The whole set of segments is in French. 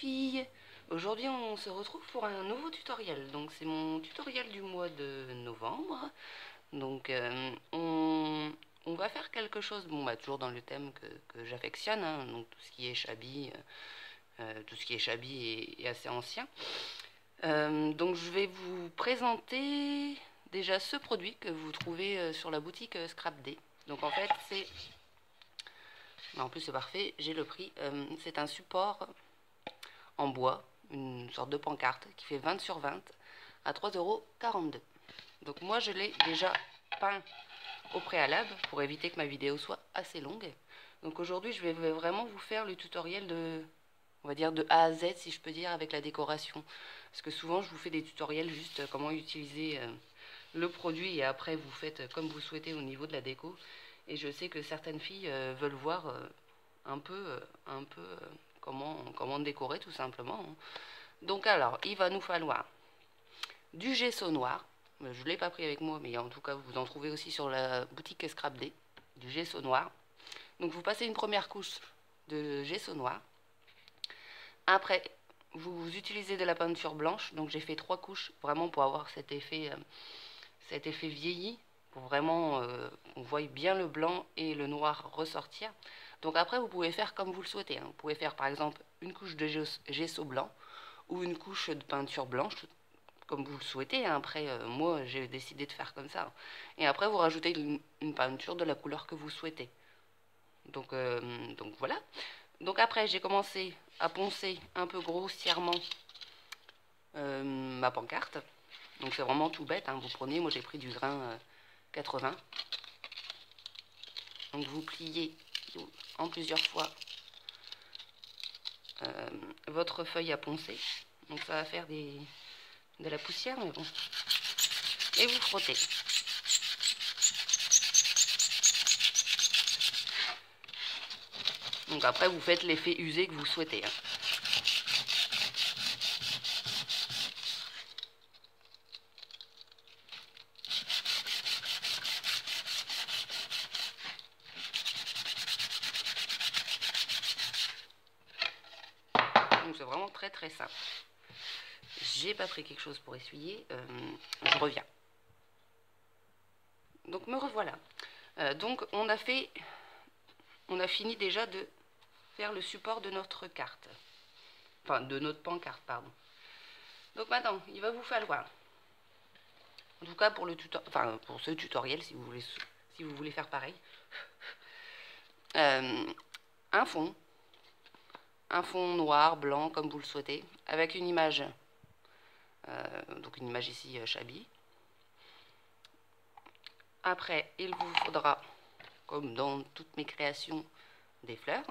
filles, aujourd'hui on se retrouve pour un nouveau tutoriel. Donc c'est mon tutoriel du mois de novembre. Donc on va faire quelque chose, bon bah toujours dans le thème que j'affectionne, hein, donc tout ce qui est shabby, est assez ancien. Donc je vais vous présenter déjà ce produit que vous trouvez sur la boutique Scrapday. Donc en fait c'est... En plus c'est parfait, j'ai le prix. C'est un support en bois, une sorte de pancarte qui fait 20 sur 20 à 3,42 €. Donc moi je l'ai déjà peint au préalable pour éviter que ma vidéo soit assez longue. Donc aujourd'hui je vais vraiment vous faire le tutoriel de, on va dire de A à Z si je peux dire, avec la décoration. Parce que souvent je vous fais des tutoriels juste comment utiliser le produit et après vous faites comme vous souhaitez au niveau de la déco. Et je sais que certaines filles veulent voir un peu comment décorer tout simplement. Donc alors, il va nous falloir du gesso noir. Je ne l'ai pas pris avec moi, mais en tout cas, vous en trouvez aussi sur la boutique Scrapday. Du gesso noir. Donc vous passez une première couche de gesso noir. Après, vous utilisez de la peinture blanche. Donc j'ai fait 3 couches, vraiment pour avoir cet effet vieilli, pour vraiment on voit bien le blanc et le noir ressortir. Donc après vous pouvez faire comme vous le souhaitez, hein. Vous pouvez faire par exemple une couche de gesso blanc ou une couche de peinture blanche comme vous le souhaitez, hein. Après moi j'ai décidé de faire comme ça, et après vous rajoutez une peinture de la couleur que vous souhaitez. Donc voilà. Donc après j'ai commencé à poncer un peu grossièrement ma pancarte. Donc c'est vraiment tout bête, hein. Vous prenez, moi j'ai pris du grain 80. Donc vous pliez en plusieurs fois votre feuille à poncer. Donc ça va faire de la poussière, mais bon. Et vous frottez. Donc après vous faites l'effet usé que vous souhaitez, hein. Donc c'est vraiment très très simple. J'ai pas pris quelque chose pour essuyer, je reviens. Donc me revoilà. Donc on a fini déjà de faire le support de notre carte. Enfin de notre pancarte, pardon. Donc maintenant, il va vous falloir, en tout cas pour pour ce tutoriel, si vous voulez faire pareil, un fond noir, blanc, comme vous le souhaitez, avec une image, donc une image ici shabby. Après, il vous faudra, comme dans toutes mes créations, des fleurs.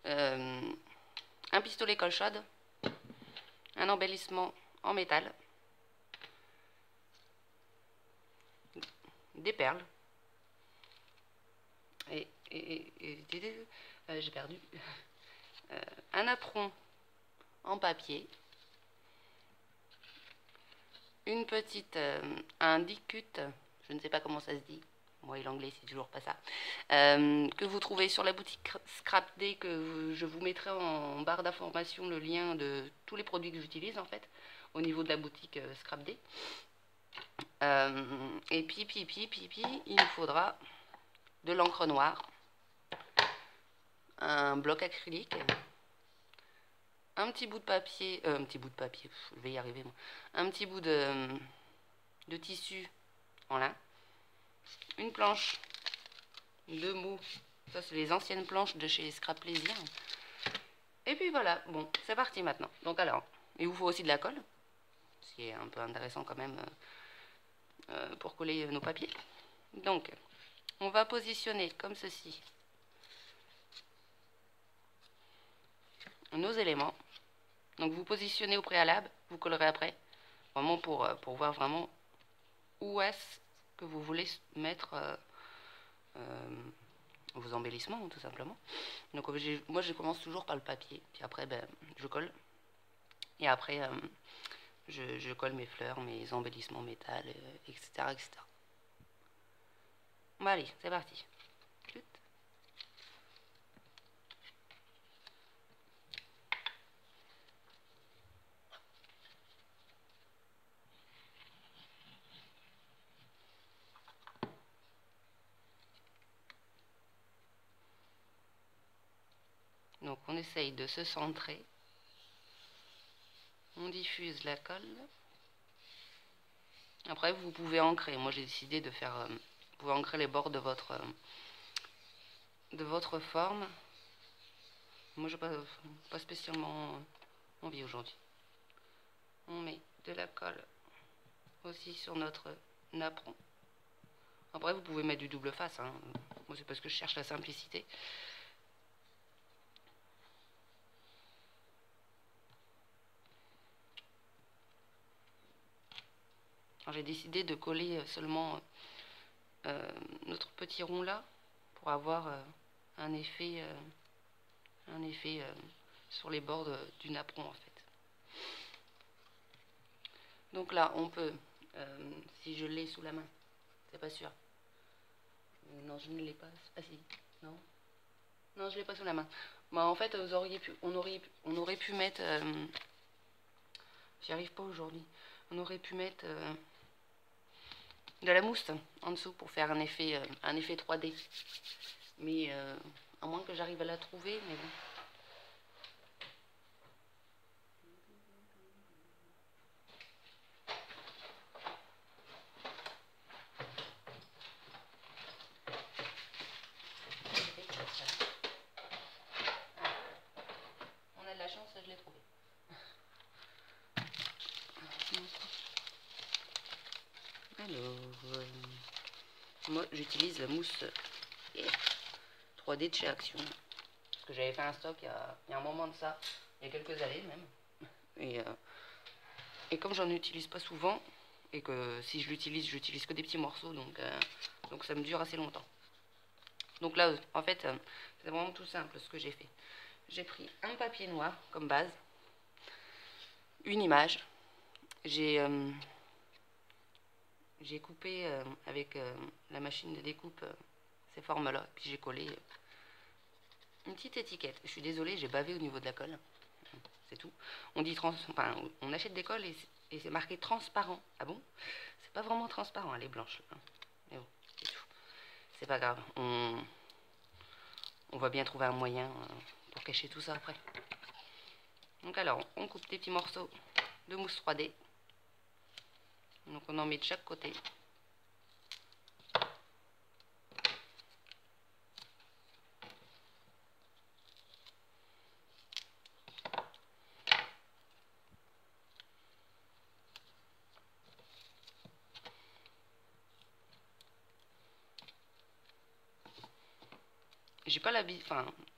Un pistolet colchade, un embellissement en métal, des perles, et j'ai perdu, un apron en papier, une petite, un die-cut, je ne sais pas comment ça se dit, moi et l'anglais c'est toujours pas ça, que vous trouvez sur la boutique Scrapday, que je vous mettrai en barre d'information le lien de tous les produits que j'utilise en fait, au niveau de la boutique Scrapday. Et puis il nous faudra de l'encre noire, un bloc acrylique, un petit bout de papier, je vais y arriver moi, un petit bout de tissu en lin, une planche de mots, ça c'est les anciennes planches de chez Scrap Plaisir, et puis voilà, bon c'est parti maintenant. Donc alors, il vous faut aussi de la colle, ce qui est un peu intéressant quand même pour coller nos papiers. Donc on va positionner comme ceci nos éléments. Donc vous positionnez au préalable, vous collerez après, vraiment pour voir vraiment où est-ce que vous voulez mettre vos embellissements, tout simplement. Donc moi je commence toujours par le papier, puis après je colle, et après je colle mes fleurs, mes embellissements métal, etc., etc. Bon allez, c'est parti. Donc on essaye de se centrer. On diffuse la colle. Après vous pouvez ancrer. Moi j'ai décidé de faire... vous pouvez ancrer les bords de votre forme. Moi j'ai pas spécialement envie aujourd'hui. On met de la colle aussi sur notre napperon. Après vous pouvez mettre du double face, hein. Moi c'est parce que je cherche la simplicité. J'ai décidé de coller seulement notre petit rond là pour avoir un effet sur les bords du napperon en fait. Donc là on peut, si je l'ai sous la main, c'est pas sûr. Non, je ne l'ai pas. Ah si, non. Non, je l'ai pas sous la main. Bah, en fait, on aurait pu mettre... j'y arrive pas aujourd'hui. On aurait pu mettre de la mousse en dessous pour faire un effet 3D. Mais à moins que j'arrive à la trouver, mais bon. On a de la chance, je l'ai trouvé. Alors, moi j'utilise la mousse 3D de chez Action. Parce que j'avais fait un stock il y a un moment de ça, il y a quelques années même. Et comme j'en utilise pas souvent, et que si je j'utilise que des petits morceaux, donc ça me dure assez longtemps. Donc là, en fait, c'est vraiment tout simple ce que j'ai fait. J'ai pris un papier noir comme base, une image, j'ai coupé avec la machine de découpe ces formes-là, puis j'ai collé une petite étiquette. Je suis désolée, j'ai bavé au niveau de la colle, c'est tout. On dit on achète des colles et c'est marqué transparent. Ah bon? C'est pas vraiment transparent, elle est blanche. Mais bon, c'est tout. C'est pas grave, on va bien trouver un moyen pour cacher tout ça après. Donc alors, on coupe des petits morceaux de mousse 3D. Donc on en met de chaque côté.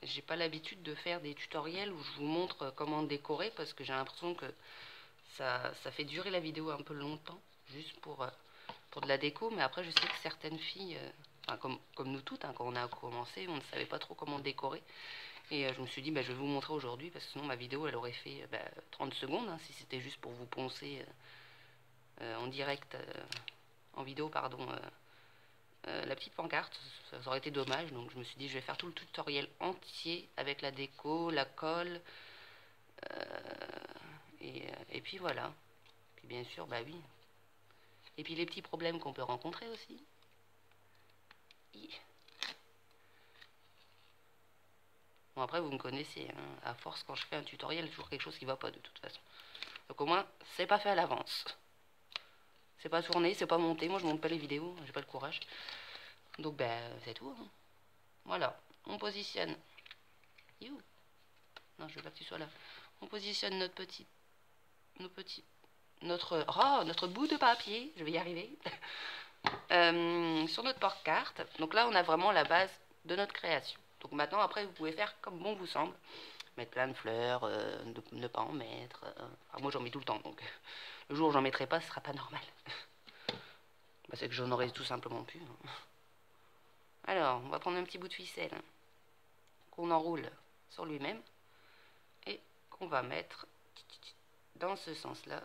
J'ai pas l'habitude de faire des tutoriels où je vous montre comment décorer parce que j'ai l'impression que ça fait durer la vidéo un peu longtemps, juste pour de la déco. Mais après, je sais que certaines filles, comme nous toutes, hein, quand on a commencé, on ne savait pas trop comment décorer. Et je me suis dit, je vais vous montrer aujourd'hui parce que sinon ma vidéo, elle aurait fait 30 secondes, hein, si c'était juste pour vous poncer en direct, en vidéo, pardon, la petite pancarte. Ça aurait été dommage, donc je me suis dit, je vais faire tout le tutoriel entier avec la déco, la colle, et puis voilà. Puis bien sûr, bah oui. Et puis les petits problèmes qu'on peut rencontrer aussi. Bon, après, vous me connaissez, hein, à force, quand je fais un tutoriel, il y a toujours quelque chose qui va pas de toute façon. Donc au moins, c'est pas fait à l'avance. C'est pas tourné, c'est pas monté. Moi, je monte pas les vidéos, j'ai pas le courage. Donc, c'est tout. Hein. Voilà, on positionne. You. Non, je veux pas que tu sois là. On positionne notre bout de papier, je vais y arriver, sur notre porte-carte. Donc là, on a vraiment la base de notre création. Donc maintenant, après, vous pouvez faire comme bon vous semble. Mettre plein de fleurs, ne pas en mettre. Enfin, moi, j'en mets tout le temps, donc le jour où j'en mettrai pas, ce sera pas normal. C'est que j'en aurais tout simplement plus. Hein. Alors, on va prendre un petit bout de ficelle qu'on enroule sur lui-même et qu'on va mettre dans ce sens-là.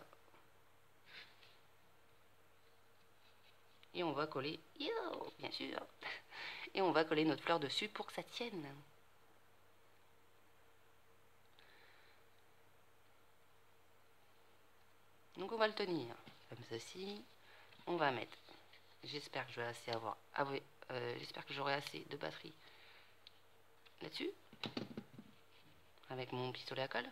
Et on va coller, bien sûr, et on va coller notre fleur dessus pour que ça tienne. Donc on va le tenir comme ceci. On va mettre, j'espère que je vais j'espère que j'aurai assez de batterie là-dessus. avec mon pistolet à colle.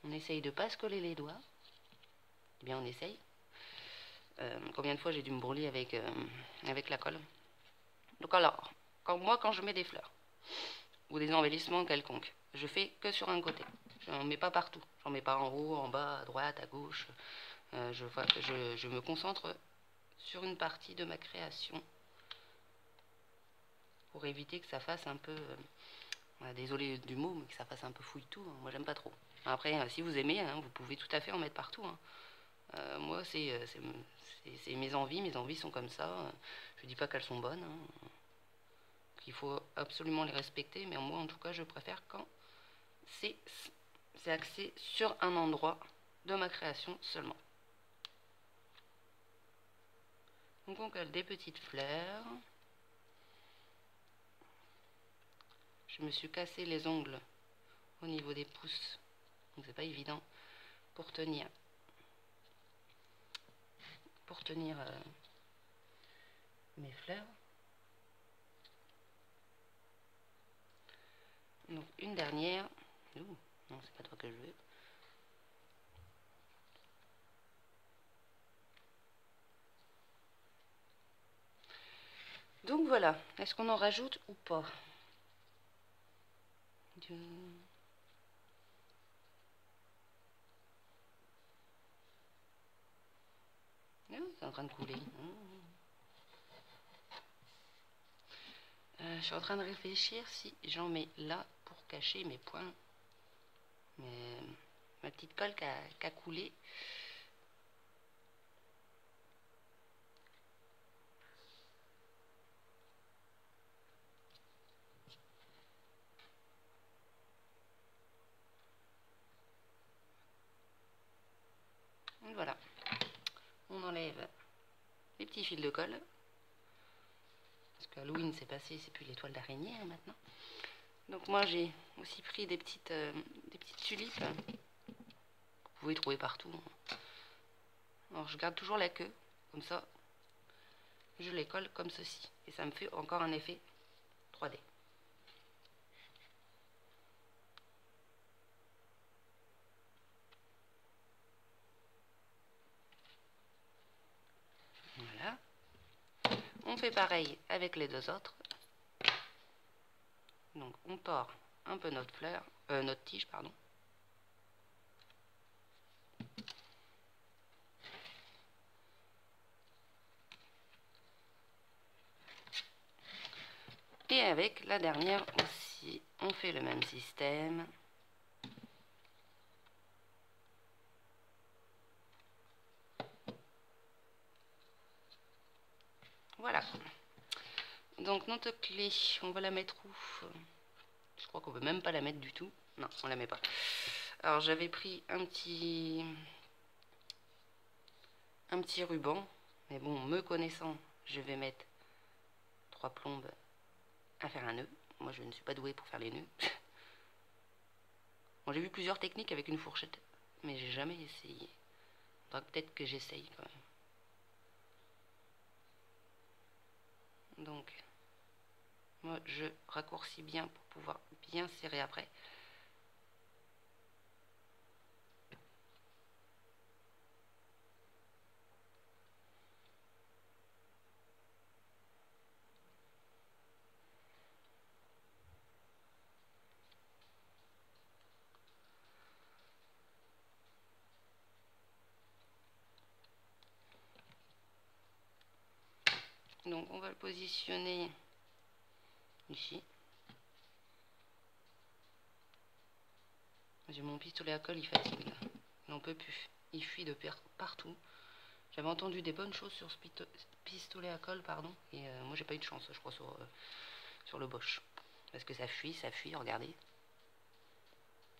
On essaye de pas se coller les doigts. Eh bien, on essaye. Combien de fois j'ai dû me brûler avec la colle. Donc alors, quand je mets des fleurs ou des embellissements quelconques, je fais que sur un côté. Je n'en mets pas partout. J'en mets pas en haut, en bas, à droite, à gauche. Je me concentre sur une partie de ma création pour éviter que ça fasse un peu... désolé du mot, mais que ça fasse un peu fouille-tout. Hein. Moi, j'aime pas trop. Après, si vous aimez, hein, vous pouvez tout à fait en mettre partout. Hein. Moi, c'est mes envies sont comme ça. Je dis pas qu'elles sont bonnes. Hein. Il faut absolument les respecter, mais moi, en tout cas, je préfère quand c'est axé sur un endroit de ma création seulement. Donc, on colle des petites fleurs. Je me suis cassé les ongles au niveau des pouces, donc c'est pas évident pour tenir mes fleurs. Donc une dernière. Ouh, non, c'est pas toi que je veux. Donc voilà, est-ce qu'on en rajoute ou pas? C'est en train de couler. Je suis en train de réfléchir si j'en mets là pour cacher mes points. Ma petite colle qui a coulé. Donc voilà. On enlève les petits fils de colle. Parce qu'Halloween c'est passé, c'est plus l'étoile d'araignée hein, maintenant. Donc moi j'ai aussi pris des petites tulipes. Vous pouvez trouver partout. Alors je garde toujours la queue, comme ça je les colle comme ceci. Et ça me fait encore un effet 3D. Voilà. On fait pareil avec les deux autres. Donc on tord un peu notre fleur, notre tige, pardon. Et avec la dernière aussi, on fait le même système. Voilà. Donc notre clé, on va la mettre où? Je crois qu'on ne peut même pas la mettre du tout. Non, on la met pas. Alors j'avais pris un petit ruban. Mais bon, me connaissant, je vais mettre 3 plombes à faire un nœud. Moi, je ne suis pas douée pour faire les nœuds. Bon, j'ai vu plusieurs techniques avec une fourchette, mais j'ai jamais essayé. Faudra peut-être que j'essaye quand même. Donc, moi, je raccourcis bien pour pouvoir bien serrer après. Donc on va le positionner ici. J'ai mon pistolet à colle, il fatigue là. Il n'en peut plus. Il fuit de partout. J'avais entendu des bonnes choses sur ce pistolet à colle, pardon. Et moi j'ai pas eu de chance, je crois, sur le Bosch. Parce que ça fuit, regardez.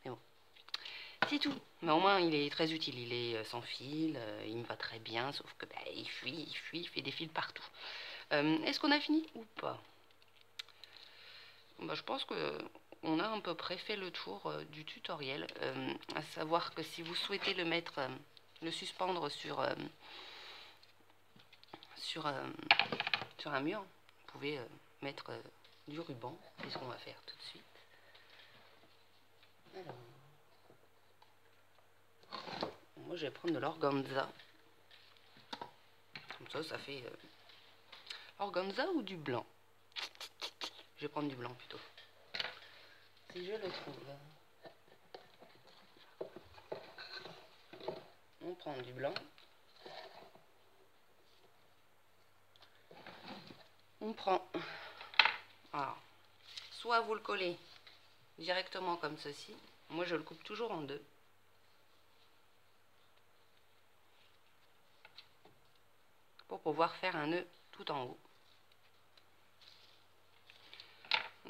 Mais bon. C'est tout. Mais au moins il est très utile. Il est sans fil, il me va très bien, sauf que bah, il fuit, il fait des fils partout. Est-ce qu'on a fini ou pas? Bah, je pense que on a à peu près fait le tour du tutoriel. À savoir que si vous souhaitez le suspendre sur un mur, vous pouvez mettre du ruban. C'est ce qu'on va faire tout de suite. Alors, moi je vais prendre de l'organza. Comme ça fait organza ou du blanc. Je vais prendre du blanc plutôt. Si je le trouve. On prend du blanc. On prend. Alors, soit vous le collez directement comme ceci. Moi je le coupe toujours en deux. Pour pouvoir faire un nœud tout en haut.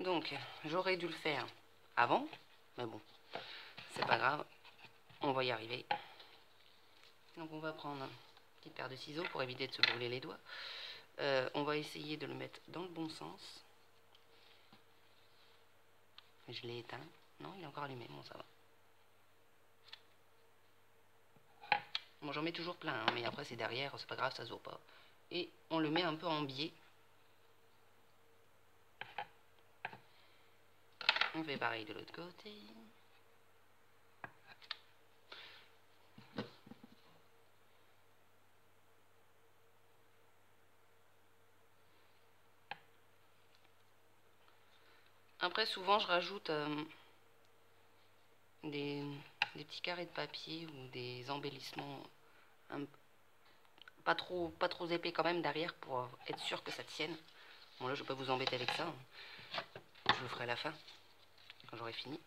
Donc j'aurais dû le faire avant, mais bon, c'est pas grave, on va y arriver. Donc on va prendre une petite paire de ciseaux pour éviter de se brûler les doigts. On va essayer de le mettre dans le bon sens. Je l'ai éteint. Non, il est encore allumé, bon ça va. Bon, j'en mets toujours plein, hein, mais après c'est derrière, c'est pas grave, ça se voit pas. Et on le met un peu en biais. On fait pareil de l'autre côté. Après souvent je rajoute des petits carrés de papier ou des embellissements pas trop épais quand même derrière pour être sûr que ça tienne. Bon là je vais pas vous embêter avec ça, hein. Je le ferai à la fin quand j'aurai fini.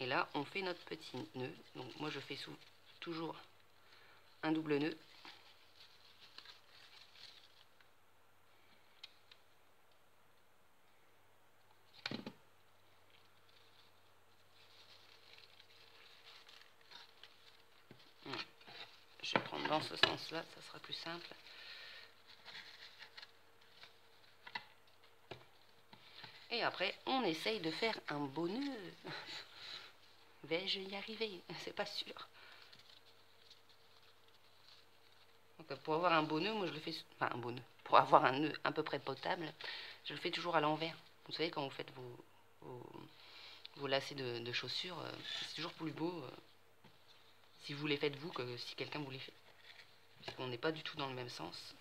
Et là on fait notre petit nœud. Donc moi je fais toujours un double nœud. Je vais prendre dans ce sens là, ça sera plus simple. Et après on essaye de faire un beau nœud. Vais-je y arriver? C'est pas sûr. Donc, pour avoir un beau nœud, moi je le fais, enfin un beau nœud, pour avoir un nœud à peu près potable, je le fais toujours à l'envers. Vous savez, quand vous faites vos lacets de chaussures, c'est toujours plus beau si vous les faites vous que si quelqu'un vous les fait. Parce qu'on n'est pas du tout dans le même sens.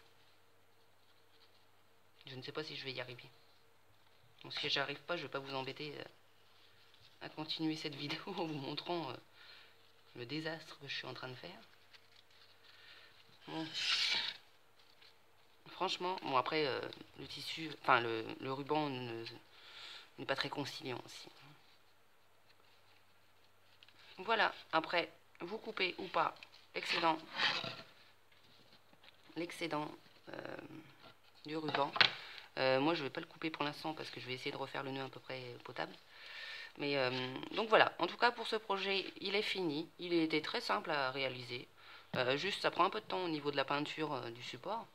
Je ne sais pas si je vais y arriver. Bon, si j'arrive pas, je vais pas vous embêter à continuer cette vidéo en vous montrant le désastre que je suis en train de faire. Bon. Franchement, bon après le tissu, enfin le ruban n'est pas très conciliant aussi. Voilà, après vous coupez ou pas l'excédent du ruban. Moi je vais pas le couper pour l'instant parce que je vais essayer de refaire le nœud à peu près potable. Mais donc voilà, en tout cas pour ce projet il est fini, il était très simple à réaliser. Juste ça prend un peu de temps au niveau de la peinture du support.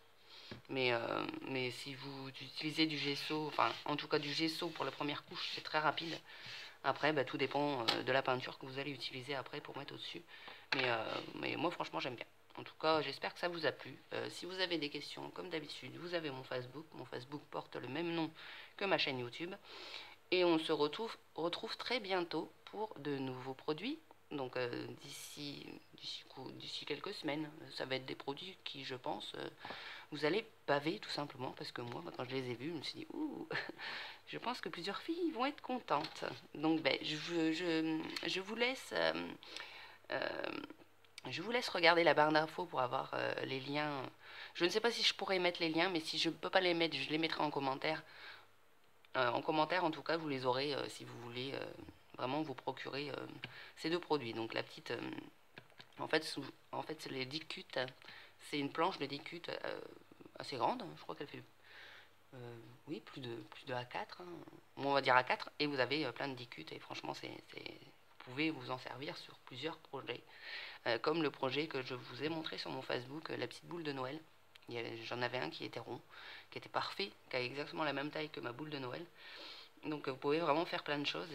Mais si vous utilisez du gesso, enfin en tout cas du gesso pour la première couche, c'est très rapide. Après, bah, tout dépend de la peinture que vous allez utiliser après pour mettre au-dessus. Mais moi franchement j'aime bien. En tout cas j'espère que ça vous a plu. Si vous avez des questions, comme d'habitude, vous avez mon Facebook. Mon Facebook porte le même nom que ma chaîne YouTube. Et on se retrouve très bientôt pour de nouveaux produits. Donc d'ici quelques semaines, ça va être des produits qui, je pense, vous allez baver tout simplement. Parce que moi, quand je les ai vus, je me suis dit, ouh, je pense que plusieurs filles vont être contentes. Donc ben, je vous laisse... je vous laisse regarder la barre d'infos pour avoir les liens. Je ne sais pas si je pourrais mettre les liens, mais si je ne peux pas les mettre, je les mettrai en commentaire. En commentaire, en tout cas, vous les aurez si vous voulez vraiment vous procurer ces deux produits. Donc la petite, en fait c'est les Dicute. C'est une planche de Dicute assez grande. Je crois qu'elle fait, oui, plus de A4. Hein. Bon, on va dire A4. Et vous avez plein de Dicute. Et franchement, vous pouvez vous en servir sur plusieurs projets. Comme le projet que je vous ai montré sur mon Facebook, la petite boule de Noël. J'en avais un qui était rond, qui était parfait, qui a exactement la même taille que ma boule de Noël. Donc vous pouvez vraiment faire plein de choses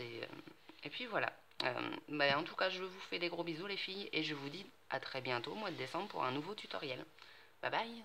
et puis voilà. En tout cas, je vous fais des gros bisous les filles et je vous dis à très bientôt au mois de décembre pour un nouveau tutoriel. Bye bye!